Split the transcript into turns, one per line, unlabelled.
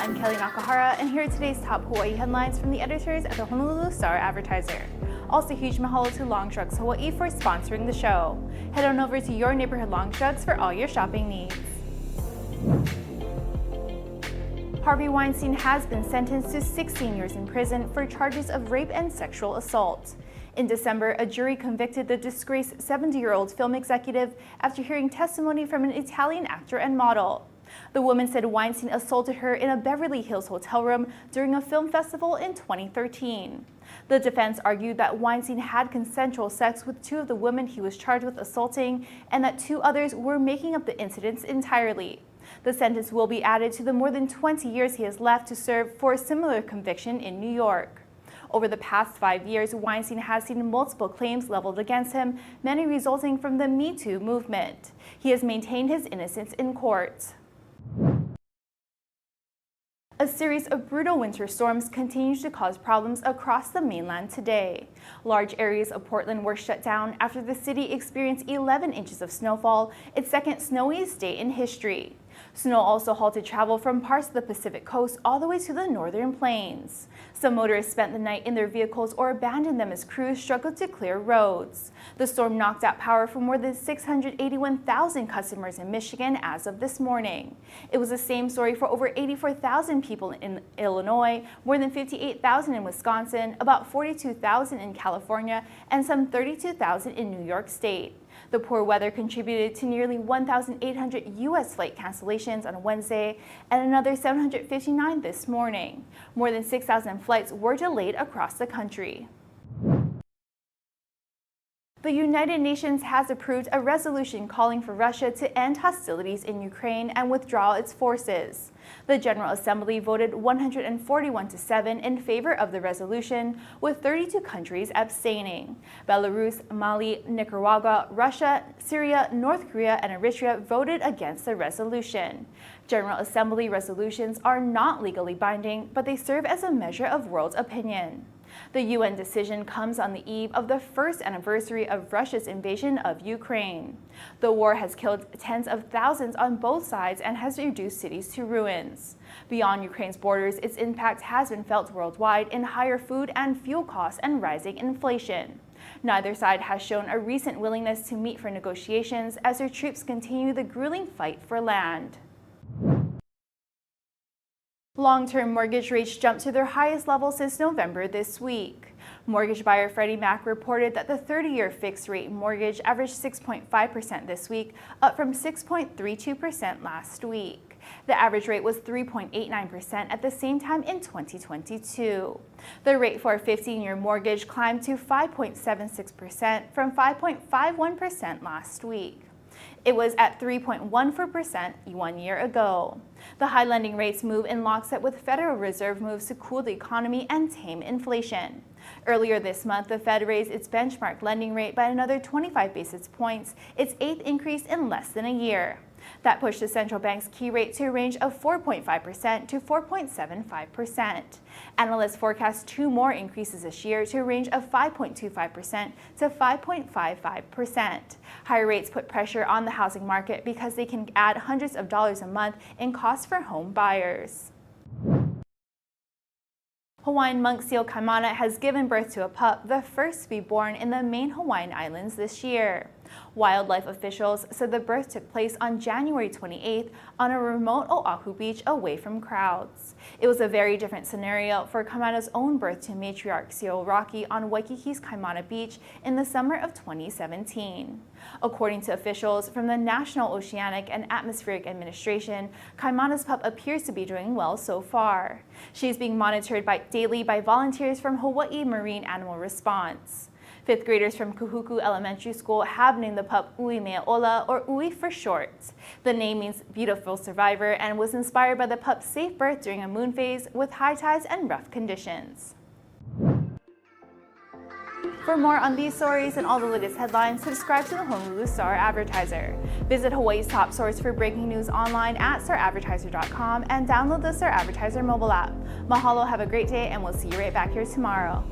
I'm Kellie Nakahara, and here are today's top Hawaii headlines from the editors at the Honolulu Star-Advertiser. Also, huge mahalo to Long Drugs Hawaii for sponsoring the show. Head on over to your neighborhood Long Drugs for all your shopping needs. Harvey Weinstein has been sentenced to 16 years in prison for charges of rape and sexual assault. In December, a jury convicted the disgraced 70-year-old film executive after hearing testimony from an Italian actor and model. The woman said Weinstein assaulted her in a Beverly Hills hotel room during a film festival in 2013. The defense argued that Weinstein had consensual sex with two of the women he was charged with assaulting and that two others were making up the incidents entirely. The sentence will be added to the more than 20 years he has left to serve for a similar conviction in New York. Over the past 5 years, Weinstein has seen multiple claims leveled against him, many resulting from the Me Too movement. He has maintained his innocence in court. A series of brutal winter storms continues to cause problems across the mainland today. Large areas of Portland were shut down after the city experienced 11 inches of snowfall, its second snowiest day in history. Snow also halted travel from parts of the Pacific coast all the way to the northern plains. Some motorists spent the night in their vehicles or abandoned them as crews struggled to clear roads. The storm knocked out power for more than 681,000 customers in Michigan as of this morning. It was the same story for over 84,000 people in Illinois, more than 58,000 in Wisconsin, about 42,000 in California, and some 32,000 in New York State. The poor weather contributed to nearly 1,800 U.S. flight cancellations on Wednesday and another 759 this morning. More than 6,000 flights were delayed across the country. The United Nations has approved a resolution calling for Russia to end hostilities in Ukraine and withdraw its forces. The General Assembly voted 141-7 in favor of the resolution, with 32 countries abstaining. Belarus, Mali, Nicaragua, Russia, Syria, North Korea, and Eritrea voted against the resolution. General Assembly resolutions are not legally binding, but they serve as a measure of world opinion. The UN decision comes on the eve of the first anniversary of Russia's invasion of Ukraine. The war has killed tens of thousands on both sides and has reduced cities to ruins. Beyond Ukraine's borders, its impact has been felt worldwide in higher food and fuel costs and rising inflation. Neither side has shown a recent willingness to meet for negotiations as their troops continue the grueling fight for land. Long-term mortgage rates jumped to their highest level since November this week. Mortgage buyer Freddie Mac reported that the 30-year fixed-rate mortgage averaged 6.5% this week, up from 6.32% last week. The average rate was 3.89% at the same time in 2022. The rate for a 15-year mortgage climbed to 5.76% from 5.51% last week. It was at 3.14% 1 year ago. The high lending rates move in lockstep with Federal Reserve moves to cool the economy and tame inflation. Earlier this month, the Fed raised its benchmark lending rate by another 25 basis points, its eighth increase in less than a year. That pushed the central bank's key rate to a range of 4.5% to 4.75%. Analysts forecast two more increases this year to a range of 5.25% to 5.55%. Higher rates put pressure on the housing market because they can add hundreds of dollars a month in costs for home buyers. Hawaiian monk seal Kaimana has given birth to a pup, the first to be born in the main Hawaiian Islands this year. Wildlife officials said the birth took place on January 28th on a remote Oahu beach away from crowds. It was a very different scenario for Kaimana's own birth to matriarch Seal Rocky on Waikiki's Kaimana Beach in the summer of 2017. According to officials from the National Oceanic and Atmospheric Administration, Kaimana's pup appears to be doing well so far. She is being monitored daily by volunteers from Hawaii Marine Animal Response. Fifth graders from Kuhuku Elementary School have named the pup Ui Meaola, or Ui for short. The name means beautiful survivor and was inspired by the pup's safe birth during a moon phase with high tides and rough conditions. For more on these stories and all the latest headlines, subscribe to the Honolulu Star-Advertiser. Visit Hawaii's top source for breaking news online at staradvertiser.com and download the Star-Advertiser mobile app. Mahalo, have a great day, and we'll see you right back here tomorrow.